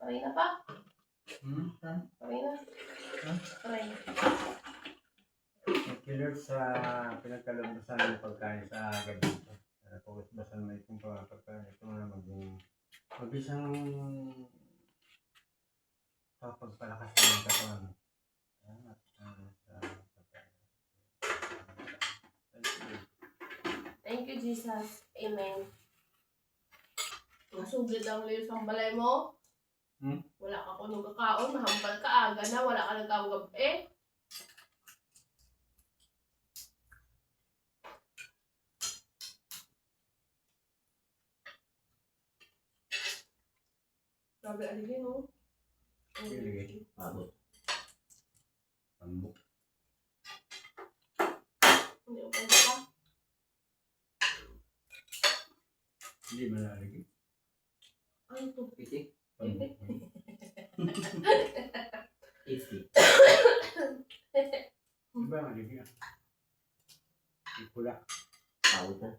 Paray na pa? Saan? Paray na. Paray. Nag-alert sa pinagkalabasan ng pagkain sa gabi. Tapos basan na itong pagkain. Ito na mag-isang pagpalakas ng katawan. Thank you, Jesus. Amen. Masugid ang liyo sa balay mo. Wala ka kung nagkakaon, mahambal ka, aga na, wala ka nagkawag eh. Grabe, aligin mo. Sige, abot. Pambok. Hindi ko pwede pa. Hindi malalagay. Ano ito? Itik. Pambok. Itik. Diba malalagay? Pula. Tawag na.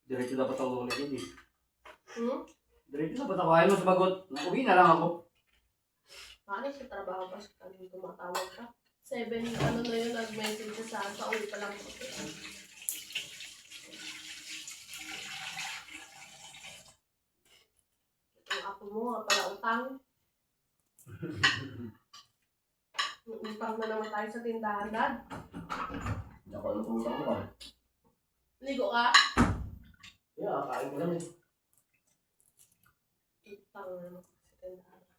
Diretso dapat ako ulit hindi. Diretso dapat ako. Ayaw mo sumagot. Uwi na lang ako. Paano sa trabaho pa sa kanil tumatawag ka? 7, ano na yun, nag-message sa uwi pa lang. Ang ako mo, pala utang. Utang na naman tayo sa tindahan, Dad. Hindi ako alam kung saan ko. Ligo ka? Yeah, kain ko lang eh. Utang na naman sa tindahan.